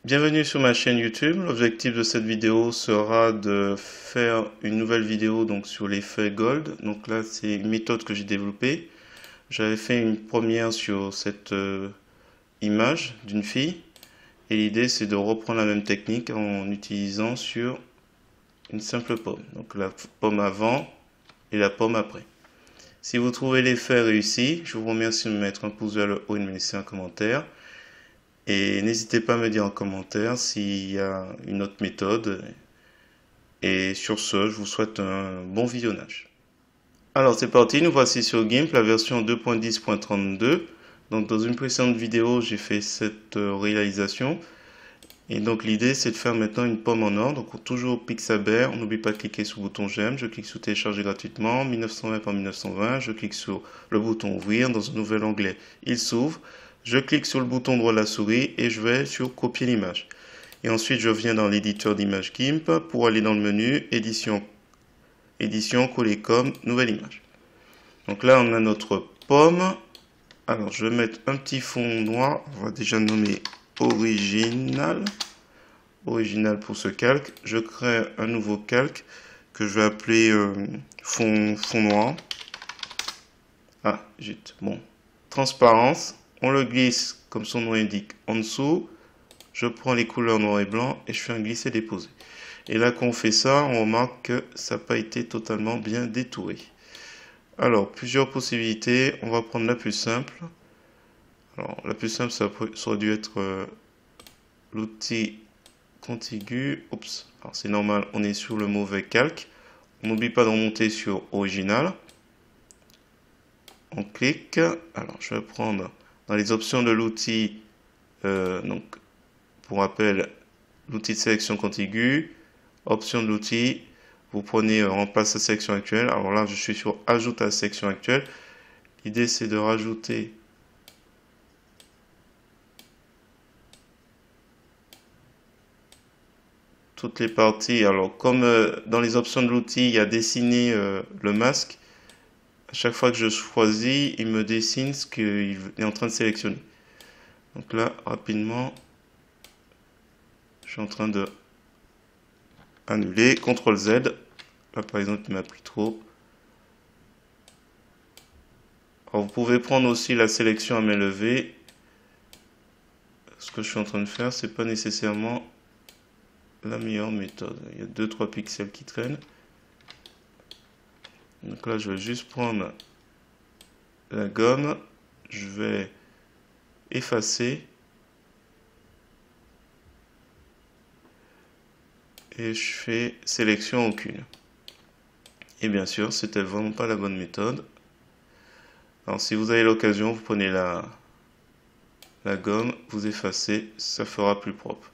Bienvenue sur ma chaîne YouTube. L'objectif de cette vidéo sera de faire une nouvelle vidéo donc sur l'effet Gold. Donc là, c'est une méthode que j'ai développée. J'avais fait une première sur cette image d'une fille et l'idée c'est de reprendre la même technique en utilisant sur une simple pomme. Donc la pomme avant et la pomme après. Si vous trouvez l'effet réussi, je vous remercie de me mettre un pouce vers le haut et de me laisser un commentaire. Et n'hésitez pas à me dire en commentaire s'il y a une autre méthode. Et sur ce, je vous souhaite un bon visionnage. Alors c'est parti, nous voici sur GIMP, la version 2.10.32. Donc dans une précédente vidéo, j'ai fait cette réalisation. Et donc l'idée c'est de faire maintenant une pomme en or. Donc toujours Pixabay, on n'oublie pas de cliquer sur le bouton j'aime. Je clique sur télécharger gratuitement, 1920 par 1920. Je clique sur le bouton ouvrir dans un nouvel onglet. Il s'ouvre. Je clique sur le bouton droit de la souris et je vais sur copier l'image. Et ensuite, je viens dans l'éditeur d'image GIMP pour aller dans le menu édition, coller comme, nouvelle image. Donc là, on a notre pomme. Alors, je vais mettre un petit fond noir. On va déjà nommer original. Original pour ce calque. Je crée un nouveau calque que je vais appeler fond noir. Ah, zut. Bon. Transparence. On le glisse, comme son nom indique, en dessous. Je prends les couleurs noir et blanc et je fais un glisser-déposer. Et là, quand on fait ça, on remarque que ça n'a pas été totalement bien détouré. Alors, plusieurs possibilités. On va prendre la plus simple. Alors, la plus simple, ça aurait dû être l'outil contigu. Oups, alors c'est normal, on est sur le mauvais calque. On n'oublie pas de remonter sur original. On clique. Alors, je vais prendre dans les options de l'outil, donc, pour rappel, l'outil de sélection contiguë, option de l'outil, vous prenez remplace la sélection actuelle. Alors là, je suis sur ajoute à la sélection actuelle. L'idée, c'est de rajouter toutes les parties. Alors, comme dans les options de l'outil, il y a dessiner le masque, à chaque fois que je choisis, il me dessine ce qu'il est en train de sélectionner. Donc là, rapidement, je suis en train de annuler. CTRL Z. Là, par exemple, il m'a pris trop. Alors, vous pouvez prendre aussi la sélection à main levée. Ce que je suis en train de faire, c'est pas nécessairement la meilleure méthode. Il y a 2-3 pixels qui traînent. Donc là, je vais juste prendre la gomme. Je vais effacer. Et je fais sélection aucune. Et bien sûr, c'était vraiment pas la bonne méthode. Alors si vous avez l'occasion, vous prenez la gomme, vous effacez, ça fera plus propre.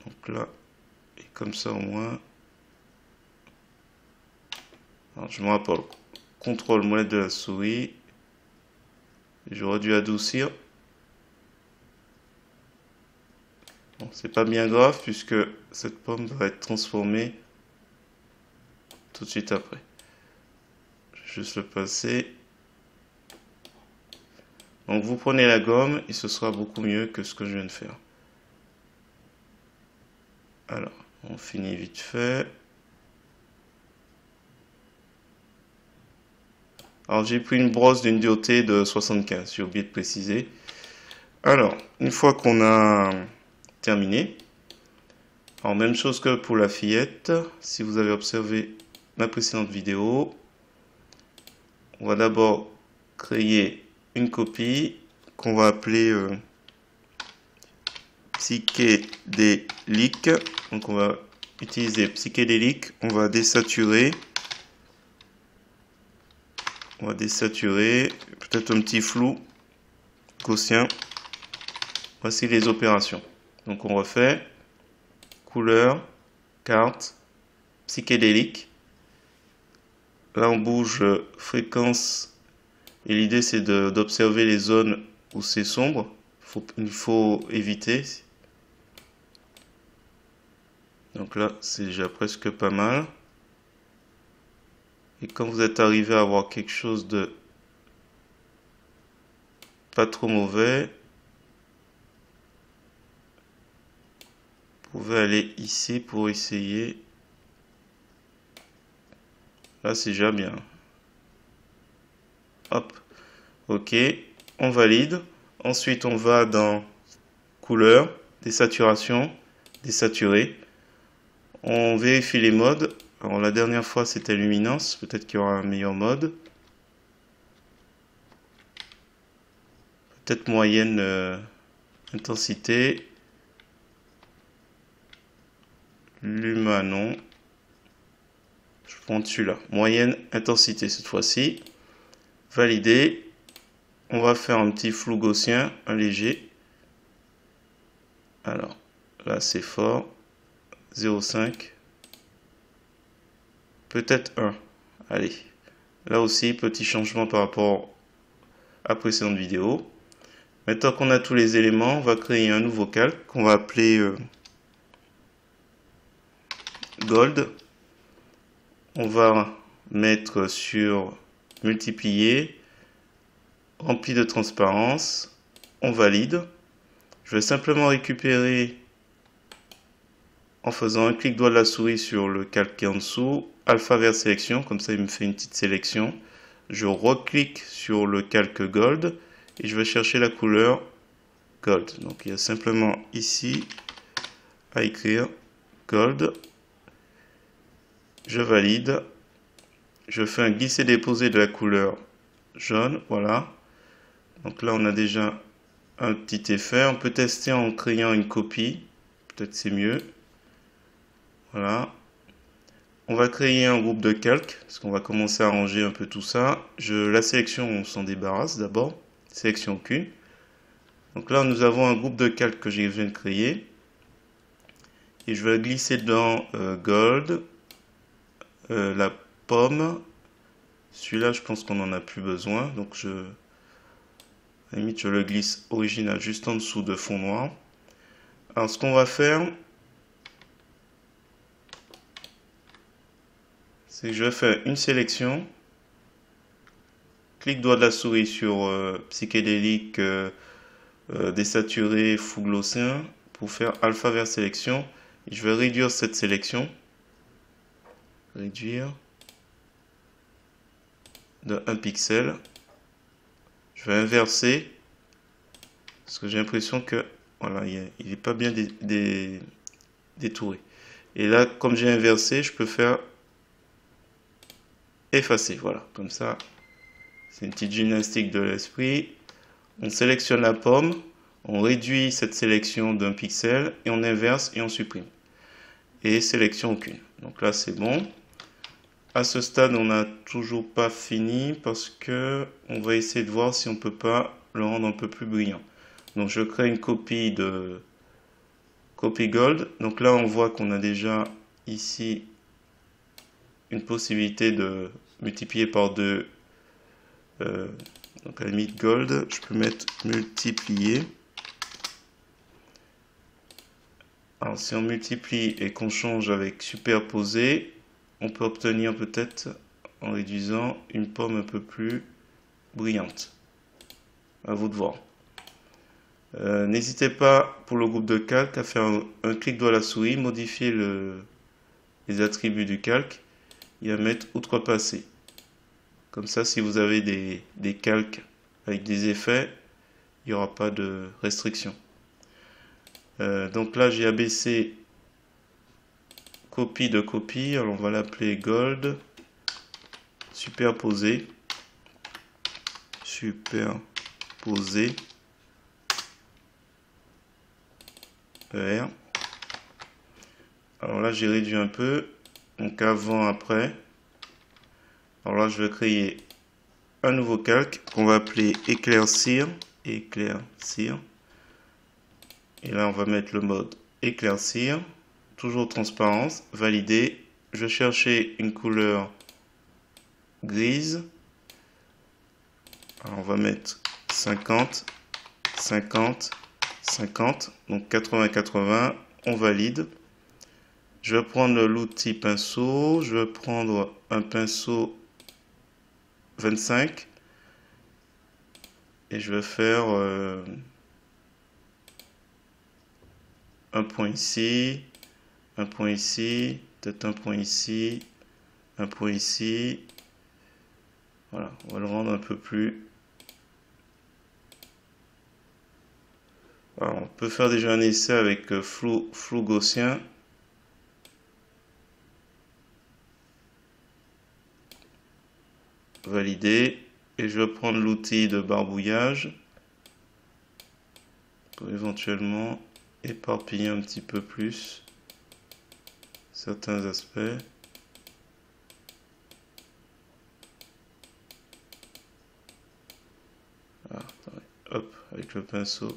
Donc là, et comme ça au moins. Alors je me rappelle, contrôle molette de la souris. J'aurais dû adoucir. Bon, c'est pas bien grave puisque cette pomme va être transformée tout de suite après. Je vais juste le passer. Donc vous prenez la gomme et ce sera beaucoup mieux que ce que je viens de faire. Alors, on finit vite fait. Alors j'ai pris une brosse d'une dureté de 75, j'ai oublié de préciser. Alors, une fois qu'on a terminé, alors même chose que pour la fillette, si vous avez observé ma précédente vidéo, on va d'abord créer une copie qu'on va appeler psychédélique. Donc on va utiliser psychédélique, on va désaturer. On va désaturer, peut-être un petit flou gaussien. Voici les opérations. Donc on refait couleur, carte, psychédélique. Là on bouge fréquence et l'idée c'est d'observer les zones où c'est sombre. Il faut éviter. Donc là c'est déjà presque pas mal. Et quand vous êtes arrivé à avoir quelque chose de pas trop mauvais, pouvez aller ici pour essayer. Là, c'est déjà bien. Hop. OK. On valide. Ensuite, on va dans couleur, désaturation, désaturé. On vérifie les modes. Alors, la dernière fois, c'était luminance. Peut-être qu'il y aura un meilleur mode. Peut-être moyenne intensité. Luma, non. Je prends celui-là. Moyenne intensité cette fois-ci. Valider. On va faire un petit flou gaussien, un léger. Alors, là c'est fort. 0,5. Peut-être 1. Allez. Là aussi, petit changement par rapport à la précédente vidéo. Maintenant qu'on a tous les éléments, on va créer un nouveau calque qu'on va appeler Gold. On va mettre sur multiplier, rempli de transparence, on valide. Je vais simplement récupérer en faisant un clic droit de la souris sur le calque qui est en dessous, alpha vers sélection, comme ça il me fait une petite sélection. Je reclique sur le calque Gold et je vais chercher la couleur Gold. Donc il y a simplement ici à écrire Gold. Je valide. Je fais un glisser-déposer de la couleur jaune. Voilà. Donc là, on a déjà un petit effet. On peut tester en créant une copie. Peut-être c'est mieux. Voilà. On va créer un groupe de calques. Parce qu'on va commencer à ranger un peu tout ça. La sélection, on s'en débarrasse d'abord. Sélection aucune. Donc là, nous avons un groupe de calques que je viens de créer. Et je vais glisser dans Gold. La pomme. Celui-là, je pense qu'on n'en a plus besoin. Donc, à la limite, je le glisse original juste en dessous de fond noir. Alors, ce qu'on va faire, c'est que je vais faire une sélection. Clic droit de la souris sur psychédélique, désaturé, flou gaussien pour faire alpha vers sélection. Et je vais réduire cette sélection. Réduire de 1 pixel. Je vais inverser parce que j'ai l'impression que voilà, il n'est pas bien détouré. Et là, comme j'ai inversé, je peux faire effacer. Voilà, comme ça, c'est une petite gymnastique de l'esprit. On sélectionne la pomme, on réduit cette sélection d'un pixel et on inverse et on supprime. Et sélection aucune. Donc là, c'est bon. À ce stade, on n'a toujours pas fini parce que on va essayer de voir si on peut pas le rendre un peu plus brillant. Donc je crée une copie de copy gold. Donc là, on voit qu'on a déjà ici une possibilité de multiplier par 2. Donc à la limite gold, je peux mettre multiplier. Alors si on multiplie et qu'on change avec superposer, on peut obtenir peut-être en réduisant une pomme un peu plus brillante. À vous de voir. N'hésitez pas pour le groupe de calque à faire un clic droit à la souris, modifier les attributs du calque et à mettre outrepasser. Comme ça, si vous avez des calques avec des effets, il n'y aura pas de restriction. Donc là, j'ai abaissé copie de copie. Alors on va l'appeler gold. Superposer. Superposer. ER. Alors là, j'ai réduit un peu. Donc avant, après. Alors là, je vais créer un nouveau calque qu'on va appeler éclaircir. Éclaircir. Et là, on va mettre le mode éclaircir. Toujours transparence. Valider. Je vais chercher une couleur grise. Alors, on va mettre 50, 50, 50. Donc 80, 80. On valide. Je vais prendre l'outil pinceau. Je vais prendre un pinceau 25 et je vais faire un point ici, un point ici, peut-être un point ici, un point ici. Voilà, on va le rendre un peu plus. Alors, on peut faire déjà un essai avec flou gaussien. Valider. Et je vais prendre l'outil de barbouillage pour éventuellement éparpiller un petit peu plus certains aspects. Ah, hop, avec le pinceau.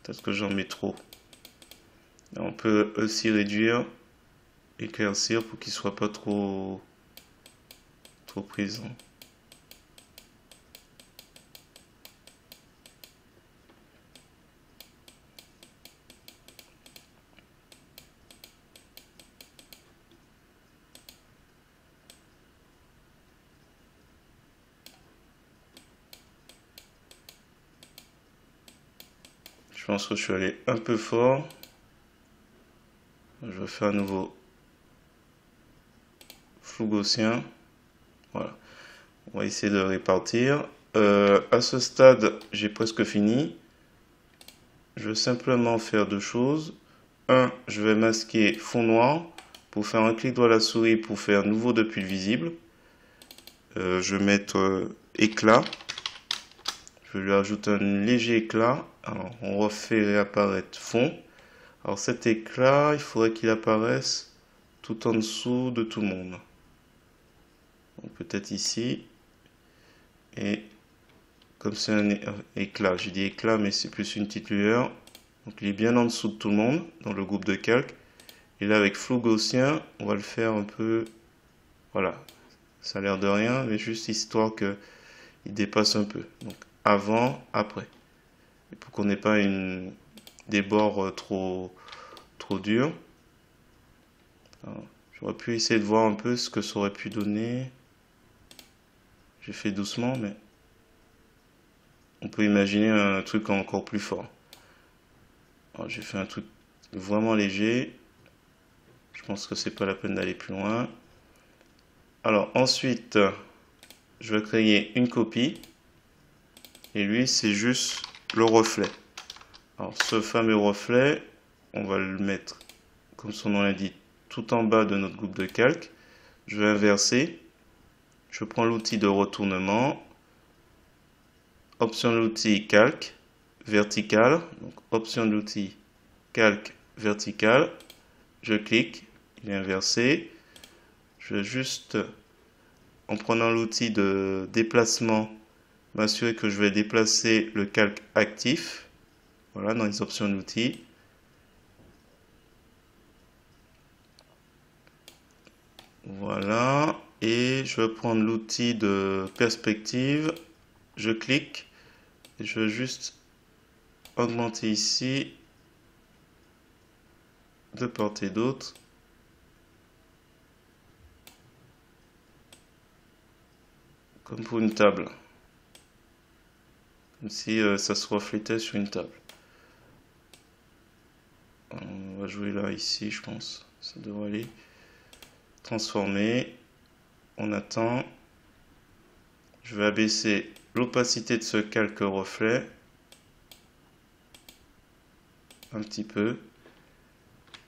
Peut-être que j'en mets trop. On peut aussi réduire, éclaircir pour qu'il ne soit pas trop présent. Je pense que je suis allé un peu fort. Je vais faire un nouveau flou gaussien. Voilà. On va essayer de répartir. À ce stade, j'ai presque fini. Je vais simplement faire deux choses. Un, je vais masquer fond noir pour faire un clic droit à la souris pour faire nouveau depuis le visible. Je vais mettre éclat. Je vais lui ajouter un léger éclat. Alors, on refait réapparaître fond. Alors cet éclat, il faudrait qu'il apparaisse tout en dessous de tout le monde. Peut-être ici. Et comme c'est un éclat, j'ai dit éclat, mais c'est plus une petite lueur. Donc il est bien en dessous de tout le monde, dans le groupe de calque. Et là, avec flou gaussien, on va le faire un peu... Voilà, ça a l'air de rien, mais juste histoire qu'il dépasse un peu. Donc avant, après. Et pour qu'on n'ait pas des bords trop durs. J'aurais pu essayer de voir un peu ce que ça aurait pu donner. J'ai fait doucement, mais on peut imaginer un truc encore plus fort. J'ai fait un truc vraiment léger. Je pense que c'est pas la peine d'aller plus loin. Alors ensuite, je vais créer une copie. Et lui, c'est juste le reflet. Alors ce fameux reflet, on va le mettre, comme son nom l'indique, tout en bas de notre groupe de calque. Je vais inverser. Je prends l'outil de retournement. Option de l'outil calque vertical. Donc option de l'outil calque vertical. Je clique. Il est inversé. Je vais juste, en prenant l'outil de déplacement, m'assurer que je vais déplacer le calque actif. Voilà, dans les options de l'outil. Voilà. Et je vais prendre l'outil de perspective. Je clique. Et je vais juste augmenter ici de part et d'autre. Comme pour une table. Comme si ça se reflétait sur une table. On va jouer là, ici, je pense. Ça devrait aller. Transformer. On attend. Je vais abaisser l'opacité de ce calque reflet. Un petit peu.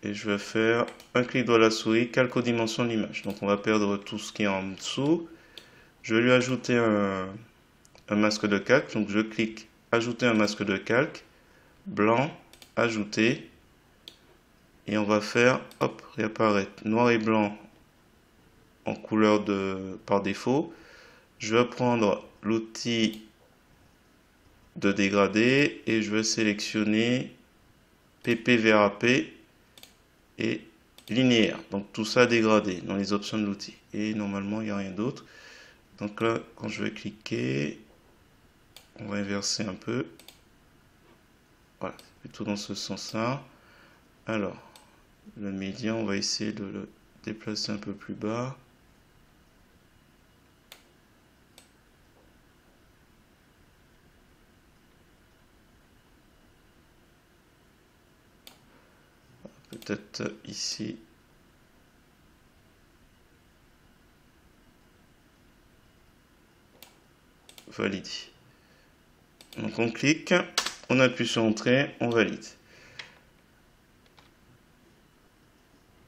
Et je vais faire un clic droit à la souris, calque aux dimensions de l'image. Donc on va perdre tout ce qui est en dessous. Je vais lui ajouter un masque de calque. Donc je clique ajouter un masque de calque. Blanc, ajouter. Et on va faire, hop, réapparaître noir et blanc en couleur par défaut. Je vais prendre l'outil de dégradé et je vais sélectionner PPVRAP et linéaire. Donc tout ça dégradé dans les options de l'outil. Et normalement, il n'y a rien d'autre. Donc là, quand je vais cliquer, on va inverser un peu. Voilà, plutôt dans ce sens-là. Alors, le médian, on va essayer de le déplacer un peu plus bas. peut-être ici. Validé. Donc on clique, on appuie sur entrée, on valide.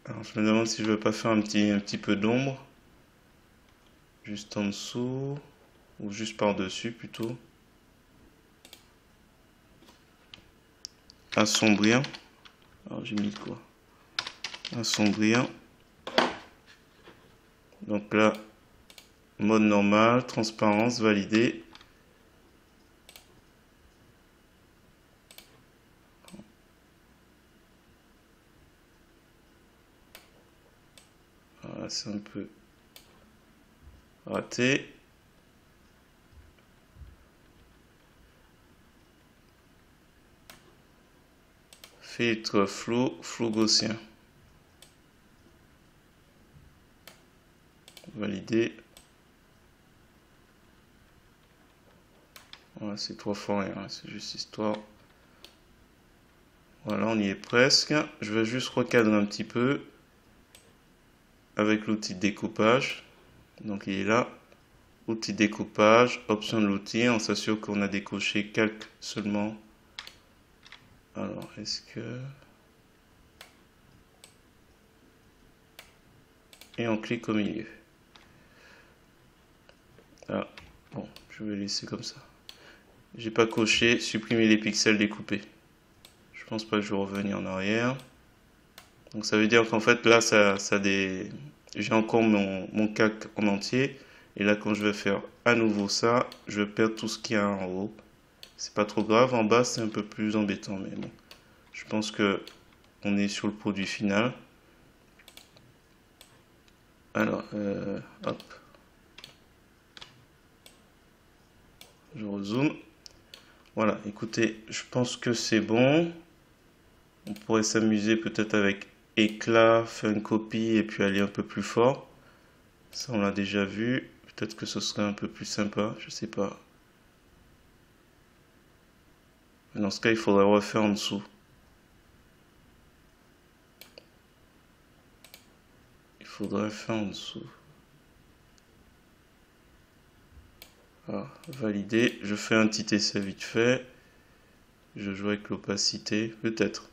Alors je me demande si je ne veux pas faire un petit peu d'ombre. Juste en dessous, ou juste par-dessus plutôt. Assombrir. Alors j'ai mis quoi? Assombrir. Donc là, mode normal, transparence, validé. Voilà, c'est un peu raté. Filtre flou, flou gaussien. Validé. Voilà, c'est 3 fois rien, c'est juste histoire. Voilà, on y est presque. Je vais juste recadrer un petit peu avec l'outil de découpage. Donc il est là. Outil de découpage, option de l'outil, on s'assure qu'on a décoché calque seulement. Alors, est-ce que... Et on clique au milieu. Ah, bon, je vais laisser comme ça. J'ai pas coché, supprimer les pixels découpés. Je pense pas que je vais revenir en arrière. Donc ça veut dire qu'en fait là, j'ai encore mon calque en entier. Et là, quand je vais faire à nouveau ça, je vais perdre tout ce qu'il y a en haut. C'est pas trop grave, en bas c'est un peu plus embêtant, mais bon. Je pense que on est sur le produit final. Alors, hop. Je rezoome. Voilà, écoutez, je pense que c'est bon. On pourrait s'amuser peut-être avec éclat, faire une copie et puis aller un peu plus fort. Ça, on l'a déjà vu. Peut-être que ce serait un peu plus sympa, je sais pas. Mais dans ce cas, il faudrait refaire en dessous. Il faudrait faire en dessous. Ah, validé. Je fais un petit essai vite fait. Je joue avec l'opacité, peut-être.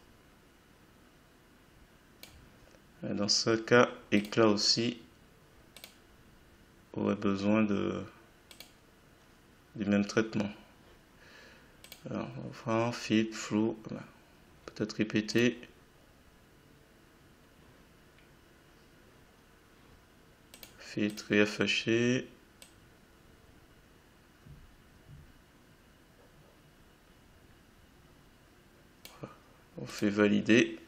Dans ce cas, éclat aussi aurait besoin du même traitement. Alors, on va voir, filtre, flou, peut-être répéter. Filtre et affiché. On fait valider.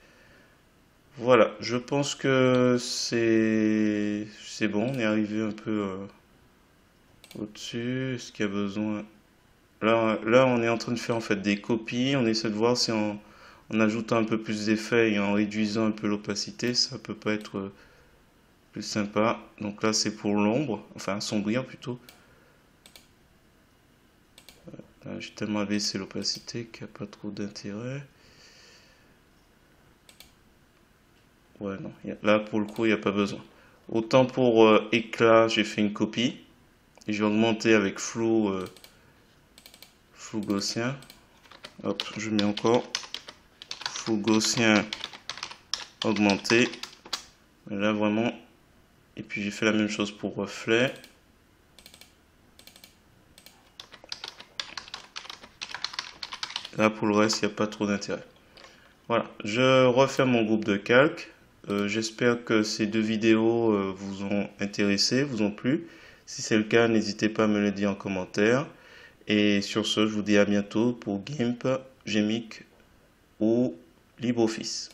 Voilà, je pense que c'est bon, on est arrivé un peu au-dessus. Est-ce qu'il y a besoin... Là, on est en train de faire en fait des copies. On essaie de voir si en ajoutant un peu plus d'effets et en réduisant un peu l'opacité, ça peut pas être plus sympa. Donc là, c'est pour l'ombre, enfin assombrir plutôt. J'ai tellement abaissé l'opacité qu'il n'y a pas trop d'intérêt. Ouais, non, là pour le coup, il n'y a pas besoin. Autant pour éclat, j'ai fait une copie. Et j'ai augmenté avec flou, flou gaussien. Hop, je mets encore flou gaussien augmenté. Là vraiment. Et puis j'ai fait la même chose pour reflet. Là pour le reste, il n'y a pas trop d'intérêt. Voilà, je refais mon groupe de calque. J'espère que ces deux vidéos vous ont intéressé, vous ont plu. Si c'est le cas, n'hésitez pas à me le dire en commentaire. Et sur ce, je vous dis à bientôt pour GIMP, GMIC ou LibreOffice.